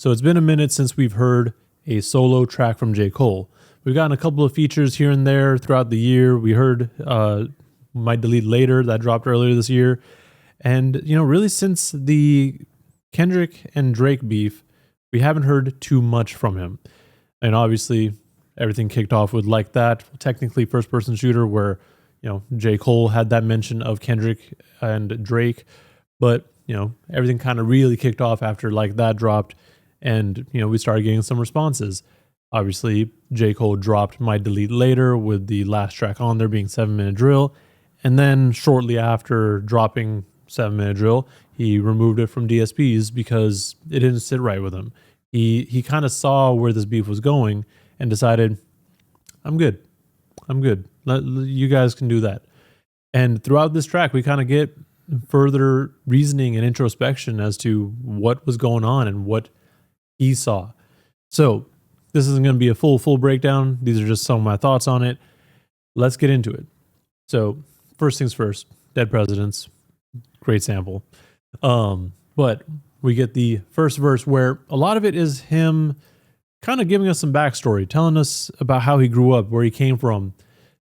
So it's been a minute since we've heard a solo track from J. Cole. We've gotten a couple of features here and there throughout the year. We heard Might Delete Later that dropped earlier this year. And, really since the Kendrick and Drake beef, we haven't heard too much from him. And obviously, everything kicked off with Like That, technically first-person shooter, where, J. Cole had that mention of Kendrick and Drake. But, everything kind of really kicked off after Like That dropped. And, we started getting some responses. Obviously, J. Cole dropped Might Delete Later with the last track on there being 7 Minute Drill. And then shortly after dropping 7 Minute Drill, he removed it from DSPs because it didn't sit right with him. He kind of saw where this beef was going and decided, I'm good. You guys can do that. And throughout this track, we kind of get further reasoning and introspection as to what was going on and what he saw. So this isn't going to be a full breakdown. These are just some of my thoughts on it. Let's get into it. So first things first, Dead Presidents, great sample. But we get the first verse where a lot of it is him kind of giving us some backstory, telling us about how he grew up, where he came from.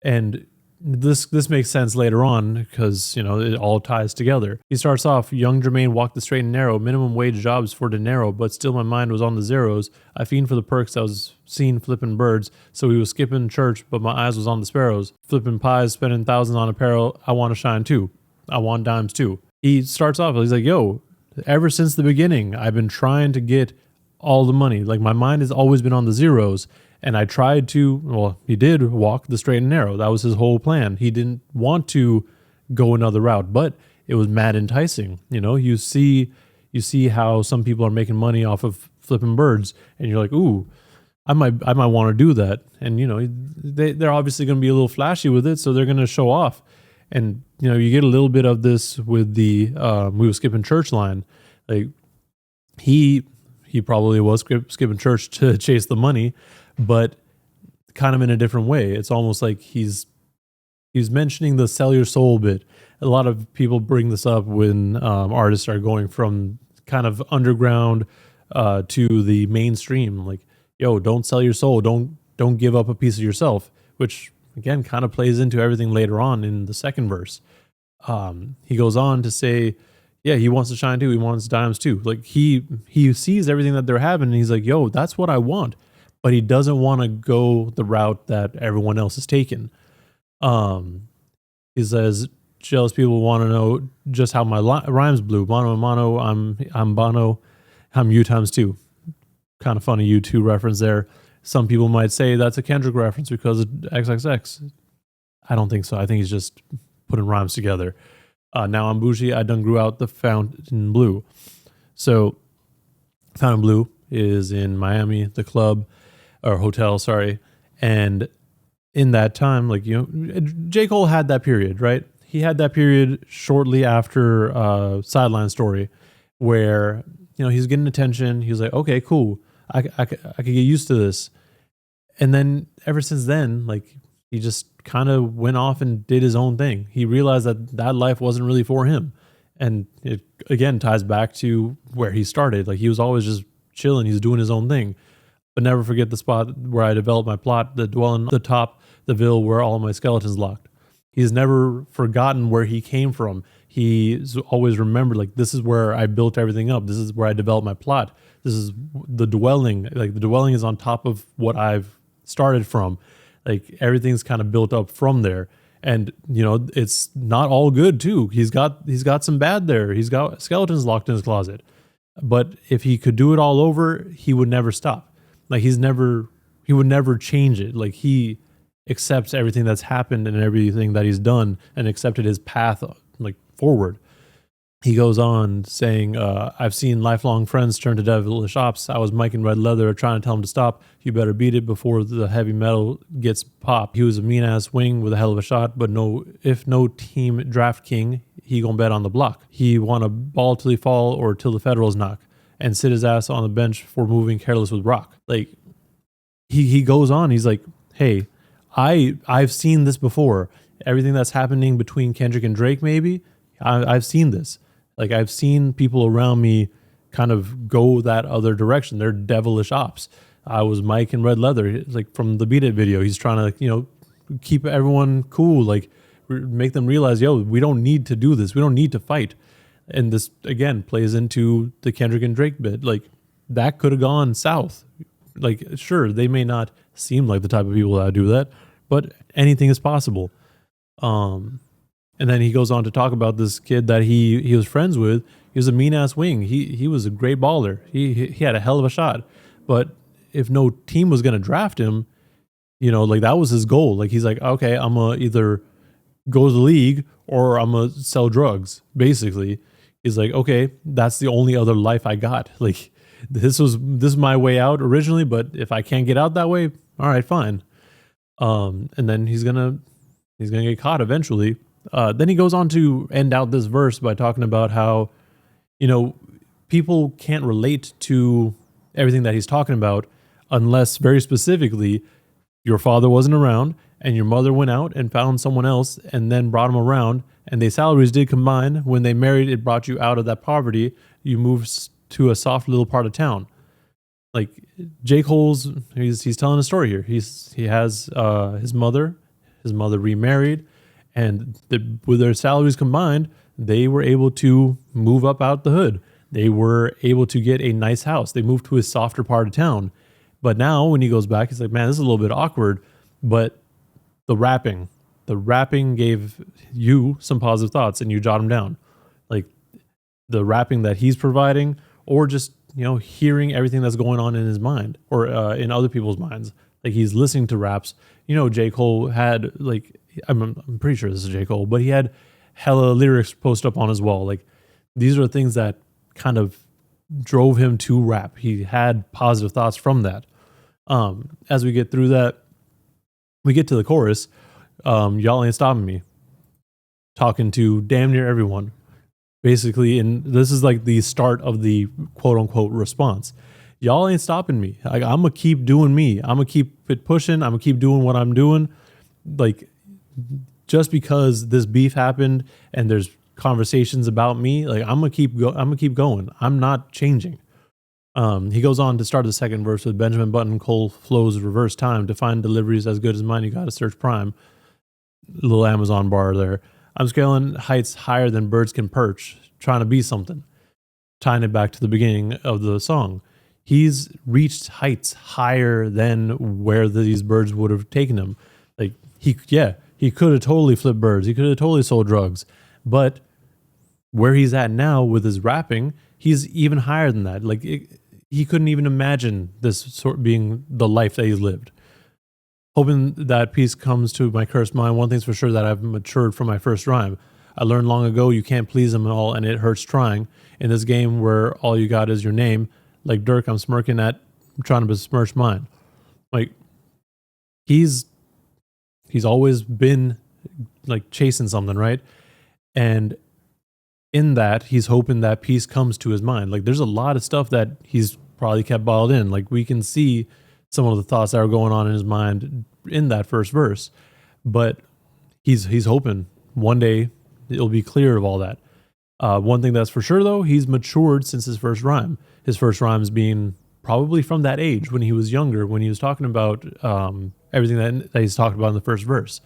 And this makes sense later on because, it all ties together. He starts off, young Jermaine walked the straight and narrow, minimum wage jobs for dinero, but still my mind was on the zeros. I fiend for the perks, I was seen flipping birds, so he was skipping church, but my eyes was on the sparrows. Flipping pies, spending thousands on apparel, I want to shine too. I want dimes too. He starts off, he's like, yo, ever since the beginning, I've been trying to get all the money. Like my mind has always been on the zeros. And I tried to, he did walk the straight and narrow. That was his whole plan. He didn't want to go another route, but it was mad enticing. You see how some people are making money off of flipping birds, and you're like, ooh, I might want to do that. And they're obviously going to be a little flashy with it, so they're going to show off. And you get a little bit of this with the we were skipping church line. Like he probably was skipping church to chase the money, but kind of in a different way. It's almost like he's mentioning the sell your soul bit. A lot of people bring this up when artists are going from kind of underground to the mainstream. Like, yo, don't sell your soul. Don't give up a piece of yourself, which again kind of plays into everything later on in the second verse. He goes on to say, yeah, he wants to shine too. He wants dimes too. Like he sees everything that they're having and he's like, yo, that's what I want. But he doesn't want to go the route that everyone else is taking. He says, jealous people want to know just how my rhymes blew. Mono and mono, I'm Bono, I'm U times two. Kind of funny U2 reference there. Some people might say that's a Kendrick reference because of XXX. I don't think so. I think he's just putting rhymes together. Now I'm bougie, I done grew out the fountain blue. So Fountain Blue is in Miami, the club. Or hotel, sorry. And in that time, J. Cole had that period, right? He had that period shortly after Sideline Story where, he's getting attention. He was like, okay, cool. I could get used to this. And then ever since then, he just kind of went off and did his own thing. He realized that life wasn't really for him. And it, again, ties back to where he started. He was always just chilling. He's doing his own thing. But never forget the spot where I developed my plot, the dwelling the top, the ville where all my skeletons locked. He's never forgotten where he came from. He's always remembered, this is where I built everything up. This is where I developed my plot. This is the dwelling. The dwelling is on top of what I've started from. Everything's kind of built up from there. And, it's not all good too. He's got some bad there. He's got skeletons locked in his closet. But if he could do it all over, he would never stop. He would never change it. He accepts everything that's happened and everything that he's done and accepted his path forward. He goes on saying, I've seen lifelong friends turn to devilish ops. I was miking red leather trying to tell him to stop. You better beat it before the heavy metal gets popped. He was a mean ass wing with a hell of a shot, but if no team draft king, he gonna bet on the block. He want to ball till he fall or till the Federals knock. And sit his ass on the bench for moving careless with rock. He goes on. He's like, hey, I've seen this before. Everything that's happening between Kendrick and Drake, maybe I've seen this. I've seen people around me kind of go that other direction. They're devilish ops. I was Mike in Red Leather, like from the Beat It video. He's trying to, keep everyone cool, like make them realize, we don't need to do this. We don't need to fight. And this again plays into the Kendrick and Drake bit. Like that could have gone south. Like sure, they may not seem like the type of people that do that, but anything is possible. And then he goes on to talk about this kid that he was friends with. He was a mean ass wing. He was a great baller. He had a hell of a shot. But if no team was gonna draft him, like that was his goal. Like he's like, okay, I'm gonna either go to the league or I'm gonna sell drugs. Basically, he's like, okay, that's the only other life I got. Like this is my way out originally, but if I can't get out that way, all right, fine. And then he's gonna get caught eventually. Then he goes on to end out this verse by talking about how, people can't relate to everything that he's talking about unless very specifically your father wasn't around and your mother went out and found someone else and then brought him around and their salaries did combine. When they married, it brought you out of that poverty. You moved to a soft little part of town. Like J. Cole's, he's telling a story here. He has his mother remarried, and with their salaries combined, they were able to move up out the hood. They were able to get a nice house. They moved to a softer part of town. But now when he goes back, he's like, man, this is a little bit awkward. But the rapping gave you some positive thoughts and you jot them down. Like the rapping that he's providing, or just, hearing everything that's going on in his mind or in other people's minds. Like he's listening to raps. J. Cole had like, I'm pretty sure this is J. Cole, but he had hella lyrics posted up on his wall. Like these are things that kind of drove him to rap. He had positive thoughts from that. As we get through that, we get to the chorus. Y'all ain't stopping me. Talking to damn near everyone. Basically, and this is like the start of the quote unquote response. Y'all ain't stopping me. I'm going to keep doing me. I'm going to keep it pushing. I'm going to keep doing what I'm doing. Like, just because this beef happened and there's conversations about me, like I'm going to keep going. I'm not changing. He goes on to start the second verse with Benjamin Button, Cole flows reverse time. To find deliveries as good as mine, you got to search Prime. Little Amazon bar there. I'm scaling heights higher than birds can perch, trying to be something. Tying it back to the beginning of the song. He's reached heights higher than where these birds would have taken him. Like he could have totally flipped birds. He could have totally sold drugs. But where he's at now with his rapping, he's even higher than that. Like he couldn't even imagine this sort being the life that he's lived. Hoping that peace comes to my cursed mind. One thing's for sure, that I've matured from my first rhyme. I learned long ago you can't please them all, and it hurts trying. In this game where all you got is your name, like Dirk, I'm smirking at trying to besmirch mine. Like he's always been like chasing something, right? And in that, he's hoping that peace comes to his mind. Like there's a lot of stuff that he's probably kept bottled in. Like we can see some of the thoughts that are going on in his mind in that first verse, but he's hoping one day it'll be clear of all that. One thing that's for sure though, he's matured since his first rhyme. His first rhymes being probably from that age when he was younger, when he was talking about everything that he's talked about in the first verse.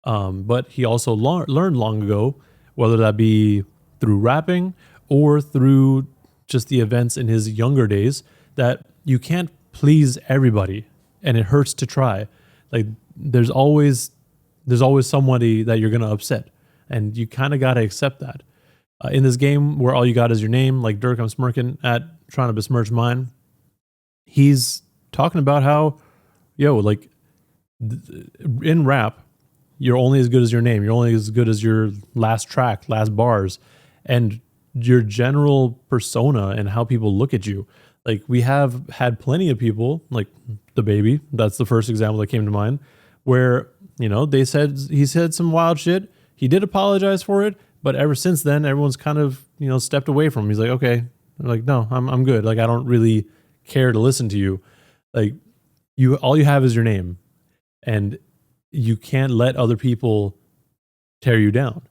But he also learned long ago, whether that be through rapping or through just the events in his younger days, that you can't please everybody and it hurts to try. Like there's always somebody that you're going to upset, and you kind of got to accept that. In this game where all you got is your name, like Dirk, I'm smirking at trying to besmirch mine. He's talking about how, like in rap, you're only as good as your name. You're only as good as your last track, last bars, and your general persona and how people look at you. Like we have had plenty of people, like the baby, that's the first example that came to mind, where, he said some wild shit. He did apologize for it, but ever since then, everyone's kind of, stepped away from him. He's like, okay, like, no, I'm good. Like, I don't really care to listen to you. Like all you have is your name, and you can't let other people tear you down.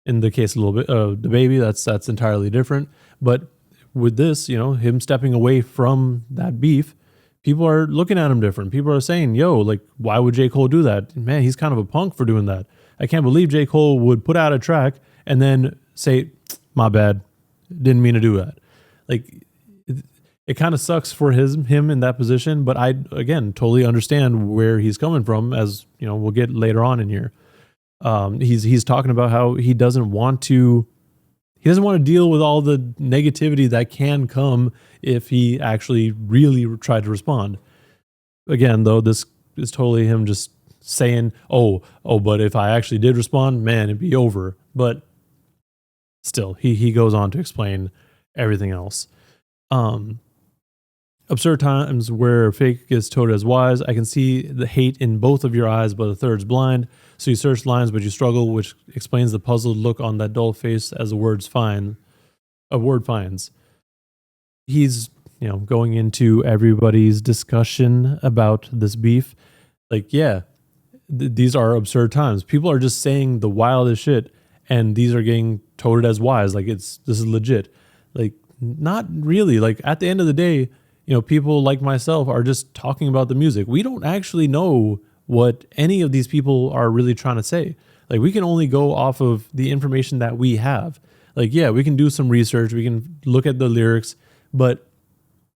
In the case a little bit of the baby, that's entirely different. But with this, him stepping away from that beef, people are looking at him different. People are saying, yo, like, why would J. Cole do that? Man, he's kind of a punk for doing that. I can't believe J. Cole would put out a track and then say, my bad, didn't mean to do that. Like, it kind of sucks for him in that position, but I, again, totally understand where he's coming from, as, we'll get later on in here. He's talking about how he doesn't want to deal with all the negativity that can come if he actually really tried to respond. Again, though, this is totally him just saying, oh, but if I actually did respond, man, it'd be over. But still, he goes on to explain everything else. Absurd times where fake gets toted as wise. I can see the hate in both of your eyes, but the third's blind. So you search lines, but you struggle, which explains the puzzled look on that dull face as a word finds. He's, going into everybody's discussion about this beef. Like, yeah, these are absurd times. People are just saying the wildest shit, and these are getting toted as wise. Like, this is legit. Like, not really. Like, at the end of the day, people like myself are just talking about the music. We don't actually know what any of these people are really trying to say. Like, we can only go off of the information that we have. Like, yeah, we can do some research. We can look at the lyrics, but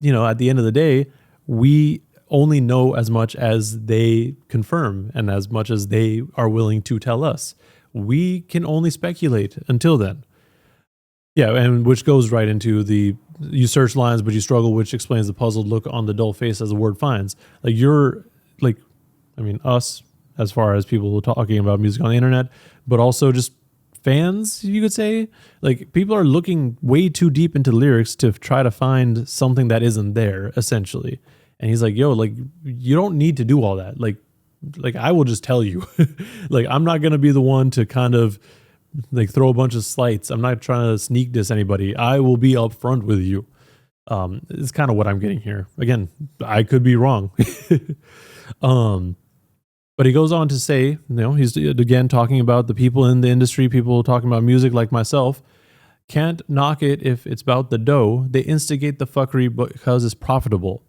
at the end of the day, we only know as much as they confirm and as much as they are willing to tell us. We can only speculate until then. Yeah, and which goes right into you search lines, but you struggle, which explains the puzzled look on the dull face as the word finds. Like, us, as far as people talking about music on the internet, but also just fans, you could say. Like, people are looking way too deep into lyrics to try to find something that isn't there, essentially. And he's like, yo, like, you don't need to do all that. Like I will just tell you. Like, I'm not going to be the one to kind of like throw a bunch of slights. I'm not trying to sneak diss anybody. I will be upfront with you. It's kind of what I'm getting here. Again, I could be wrong. But he goes on to say, he's again talking about the people in the industry, people talking about music like myself. Can't knock it if it's about the dough. They instigate the fuckery because it's profitable.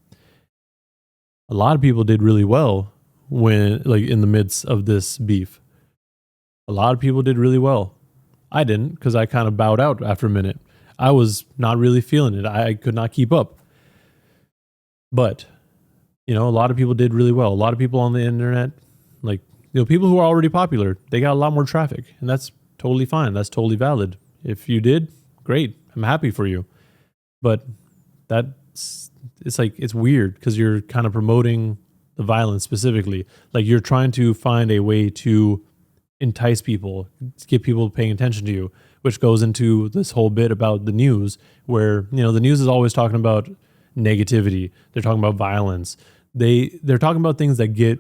A lot of people did really well when, like, in the midst of this beef. A lot of people did really well. I didn't, because I kind of bowed out after a minute. I was not really feeling it. I could not keep up. But, a lot of people did really well. A lot of people on the internet, like, people who are already popular, they got a lot more traffic. And that's totally fine. That's totally valid. If you did, great. I'm happy for you. But it's weird because you're kind of promoting the violence specifically. Like, you're trying to find a way to entice people, get people paying attention to you, which goes into this whole bit about the news, where the news is always talking about negativity. They're talking about violence. They're talking about things that get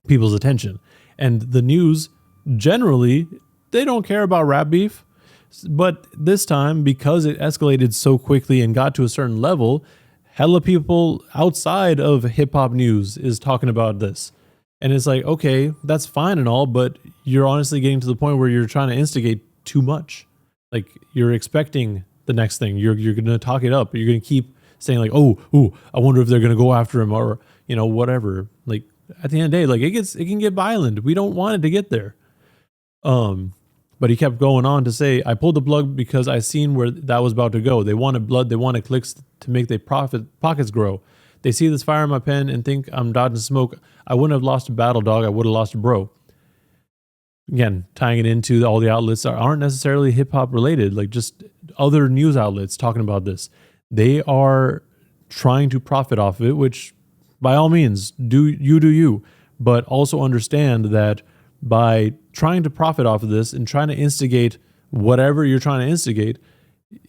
people's attention. And the news, generally, they don't care about rap beef. But this time, because it escalated so quickly and got to a certain level, hella people outside of hip hop news is talking about this. And it's like, okay, that's fine and all, but you're honestly getting to the point where you're trying to instigate too much. Like, you're expecting the next thing. You're going to talk it up. You're going to keep saying like, oh, I wonder if they're going to go after him, or, whatever. Like, at the end of the day, like, it can get violent. We don't want it to get there. But he kept going on to say, I pulled the plug because I seen where that was about to go. They wanted blood. They wanted clicks to make their pockets grow. They see this fire in my pen and think I'm dodging smoke. I wouldn't have lost a battle, dog. I would have lost a bro. Again, tying it into all the outlets that aren't necessarily hip hop related, like just other news outlets talking about this. They are trying to profit off of it, which by all means, do you. But also understand that by trying to profit off of this and trying to instigate whatever you're trying to instigate,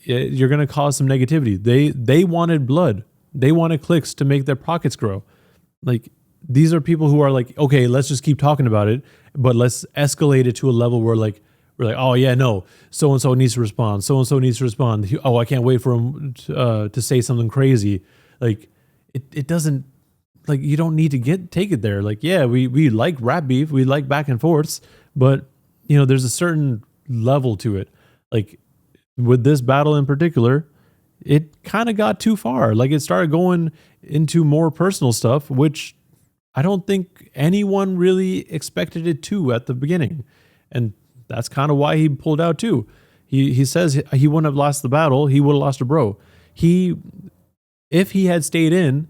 you're going to cause some negativity. They wanted blood. They wanted clicks to make their pockets grow. Like, these are people who are like, okay, let's just keep talking about it, but let's escalate it to a level where we're like, oh yeah, no, so-and-so needs to respond. So-and-so needs to respond. Oh, I can't wait for him to say something crazy. Like, it doesn't, like, you don't need to take it there. Like, yeah, we like rap beef. We like back and forths, but there's a certain level to it. Like, with this battle in particular, it kind of got too far. Like it started going into more personal stuff, which I don't think anyone really expected it to at the beginning. And that's kind of why he pulled out too. He says he wouldn't have lost the battle. He would have lost a bro. If he had stayed in,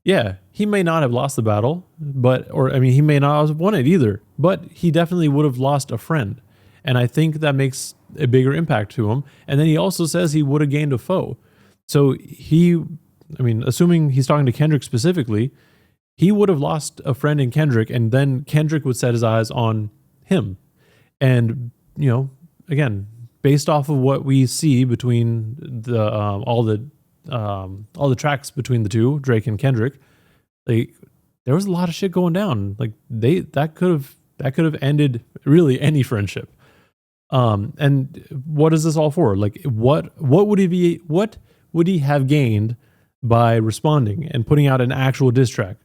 yeah, he may not have lost the battle, he may not have won it either, but he definitely would have lost a friend. And I think that makes a bigger impact to him. And then he also says he would have gained a foe. So assuming he's talking to Kendrick specifically, he would have lost a friend in Kendrick, and then Kendrick would set his eyes on him. And, again, based off of what we see between the all the tracks between the two, Drake and Kendrick, like there was a lot of shit going down. Like that could have ended really any friendship. And what is this all for? Like what would he have gained by responding and putting out an actual diss track?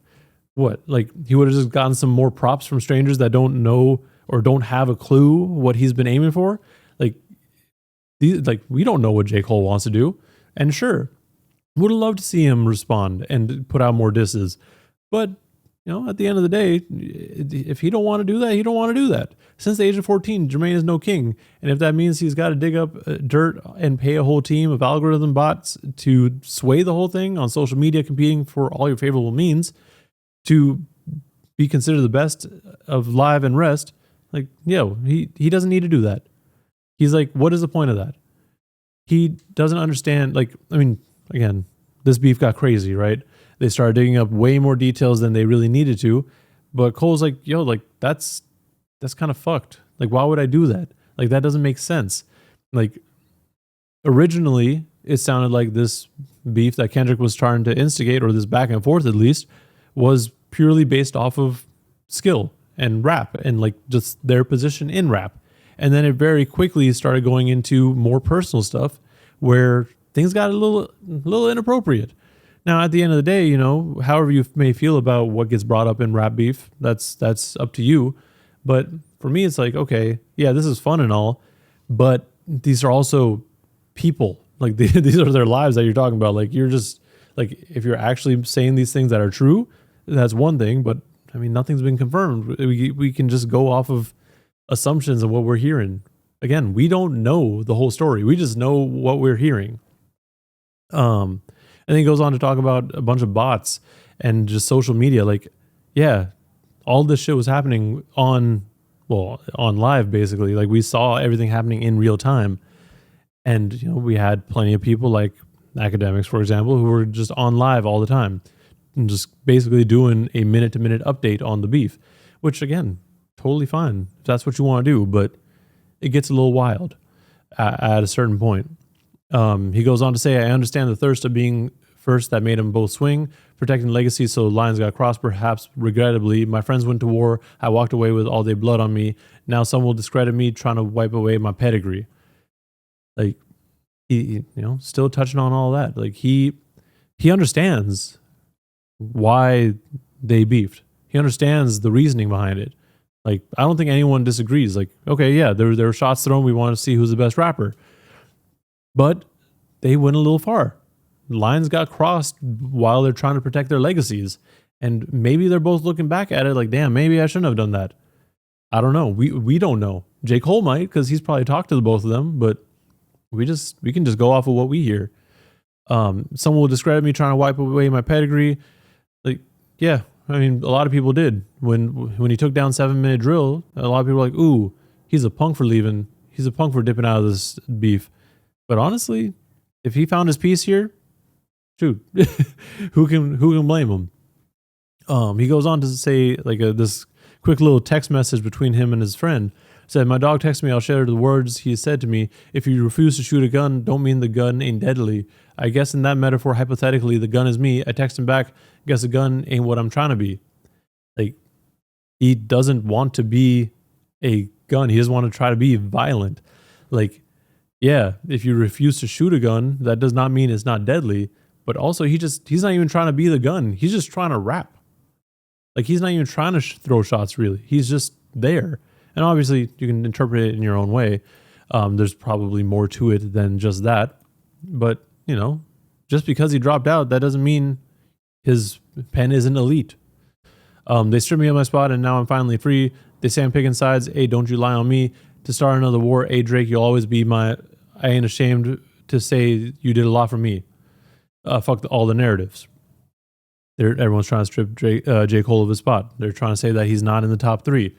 What, like he would have just gotten some more props from strangers that don't know or don't have a clue what he's been aiming for? We don't know what J. Cole wants to do. And sure, would have loved to see him respond and put out more disses. But, at the end of the day, if he don't want to do that, he don't want to do that. Since the age of 14, Jermaine is no king. And if that means he's got to dig up dirt and pay a whole team of algorithm bots to sway the whole thing on social media, competing for all your favorable means to be considered the best of live and rest, he doesn't need to do that. He's like, what is the point of that? He doesn't understand. Again, this beef got crazy, right? They started digging up way more details than they really needed to. But Cole's like, that's kind of fucked. Like, why would I do that? Like, that doesn't make sense. Like, originally, it sounded like this beef that Kendrick was trying to instigate, or this back and forth at least, was purely based off of skill and rap and like just their position in rap. And then it very quickly started going into more personal stuff where things got a little inappropriate. Now, at the end of the day, however you may feel about what gets brought up in rap beef, that's up to you. But for me, it's like, okay, yeah, this is fun and all, but these are also people. Like these are their lives that you're talking about. Like you're just like, if you're actually saying these things that are true, that's one thing. But nothing's been confirmed. We can just go off of assumptions and what we're hearing. Again, we don't know the whole story. We just know what we're hearing. And he goes on to talk about a bunch of bots and just social media. Like, yeah, all this shit was happening on live, basically. Like, we saw everything happening in real time. And, we had plenty of people like academics, for example, who were just on live all the time and just basically doing a minute-to-minute update on the beef, which, again, totally fine if that's what you want to do. But it gets a little wild at a certain point. He goes on to say, I understand the thirst of being first that made them both swing, protecting legacy so lines got crossed, perhaps regrettably. My friends went to war. I walked away with all their blood on me. Now some will discredit me, trying to wipe away my pedigree. Like, he still touching on all that. Like, he understands why they beefed. He understands the reasoning behind it. Like, I don't think anyone disagrees. Like, okay, yeah, there were shots thrown. We want to see who's the best rapper. But they went a little far. Lines got crossed while they're trying to protect their legacies. And maybe they're both looking back at it like, damn, maybe I shouldn't have done that. I don't know. We don't know. J. Cole might, because he's probably talked to the both of them, but we can just go off of what we hear. Someone will discredit me trying to wipe away my pedigree. Like, yeah, a lot of people did. When he took down 7 Minute Drill, a lot of people were like, ooh, he's a punk for leaving. He's a punk for dipping out of this beef. But honestly, if he found his peace here, shoot, who can blame him? He goes on to say this quick little text message between him and his friend. Said, my dog texted me, I'll share the words he said to me. If you refuse to shoot a gun, don't mean the gun ain't deadly. I guess in that metaphor, hypothetically, the gun is me. I text him back, guess the gun ain't what I'm trying to be. Like, he doesn't want to be a gun. He doesn't want to try to be violent. Like, yeah, if you refuse to shoot a gun, that does not mean it's not deadly. But also, he's not even trying to be the gun. He's just trying to rap. Like, he's not even trying to throw shots, really. He's just there. And obviously, you can interpret it in your own way. There's probably more to it than just that. But you know, just because he dropped out, that doesn't mean his pen isn't elite. They stripped me of my spot and now I'm finally free. They say I'm picking sides. Hey, don't you lie on me. To start another war. Hey, Drake, you'll always be my... I ain't ashamed to say you did a lot for me. Fuck all the narratives. Everyone's trying to strip J. Cole of his spot. They're trying to say that he's not in the top 3.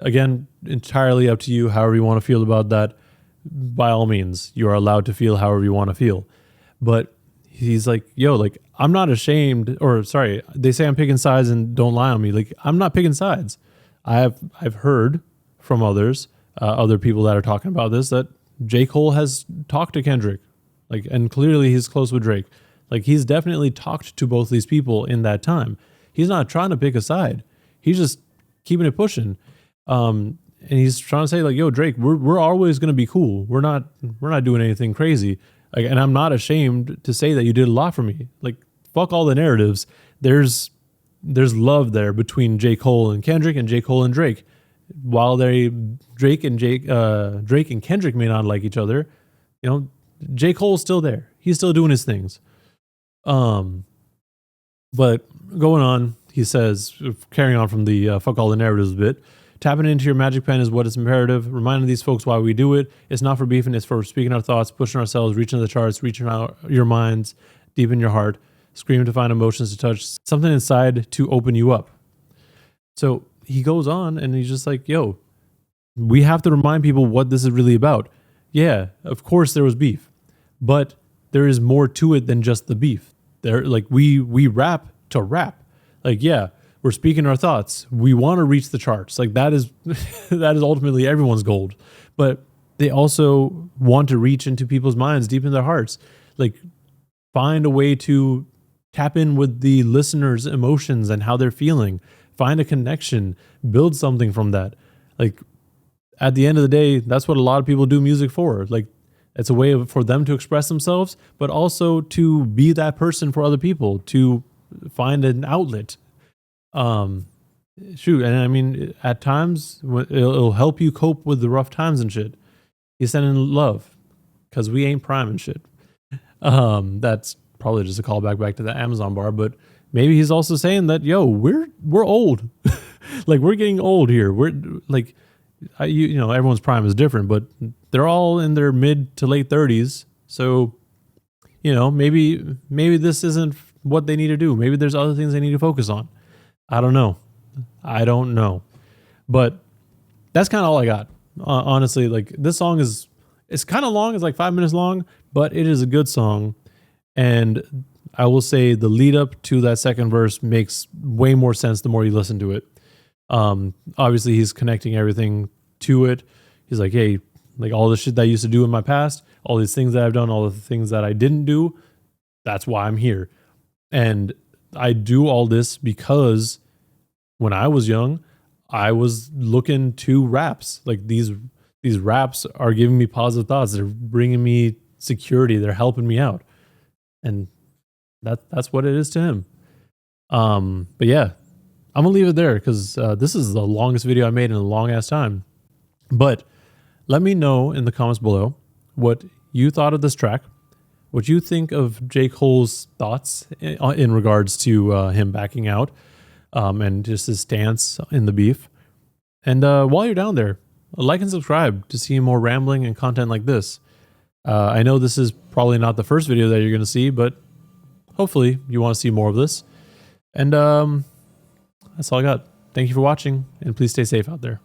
Again, entirely up to you, however you want to feel about that. By all means, you are allowed to feel however you want to feel. But he's like, yo, like, I'm not ashamed, or sorry, they say I'm picking sides and don't lie on me. Like, I'm not picking sides. I've heard from others, other people that are talking about this, that J. Cole has talked to Kendrick. Like, and clearly he's close with Drake. Like, he's definitely talked to both these people in that time. He's not trying to pick a side. He's just keeping it pushing. And he's trying to say, like, yo, Drake, we're always gonna be cool. We're not doing anything crazy. Like, and I'm not ashamed to say that you did a lot for me. Like, fuck all the narratives. There's love there between J. Cole and Kendrick and J. Cole and Drake. While Drake and Kendrick may not like each other, you know, J. Cole's still there. He's still doing his things. But going on, he says, carrying on from the fuck all the narratives bit, tapping into your magic pen is what is imperative. Reminding these folks why we do it. It's not for beefing, it's for speaking our thoughts, pushing ourselves, reaching the charts, reaching out your minds, deep in your heart, screaming to find emotions to touch, something inside to open you up. So he goes on and he's just like, yo, we have to remind people what this is really about. Yeah, of course there was beef, but there is more to it than just the beef. There, like, we rap to rap. Like, yeah, we're speaking our thoughts. We want to reach the charts. Like, that is that is ultimately everyone's goal. But they also want to reach into people's minds, deep in their hearts. Like, find a way to tap in with the listeners' emotions and how they're feeling. Find a connection, build something from that. Like, at the end of the day, that's what a lot of people do music for. Like, it's a way for them to express themselves, but also to be that person for other people, to find an outlet. Shoot, and I mean, at times, it'll help you cope with the rough times and shit. He's sending love, because we ain't prime and shit. That's probably just a callback back to the Amazon bar, but maybe he's also saying that, yo, we're old. Like, we're getting old here. We're like, you know, everyone's prime is different, but they're all in their mid to late 30s. So, you know, maybe this isn't what they need to do. Maybe there's other things they need to focus on. I don't know. But that's kind of all I got. Honestly, like, this song it's kind of long. It's like 5 minutes long, but it is a good song. And I will say the lead up to that second verse makes way more sense the more you listen to it. Obviously he's connecting everything to it. He's like, hey, like, all the shit that I used to do in my past, all these things that I've done, all the things that I didn't do, that's why I'm here. And I do all this because when I was young, I was looking to raps. Like, these raps are giving me positive thoughts. They're bringing me security. They're helping me out. And that's what it is to him. But yeah, I'm gonna leave it there because this is the longest video I made in a long ass time. But let me know in the comments below what you thought of this track, what you think of J. Cole's thoughts in regards to him backing out, and just his stance in the beef. And while you're down there, like and subscribe to see more rambling and content like this. I know this is probably not the first video that you're going to see, but hopefully you want to see more of this. And that's all I got. Thank you for watching, and please stay safe out there.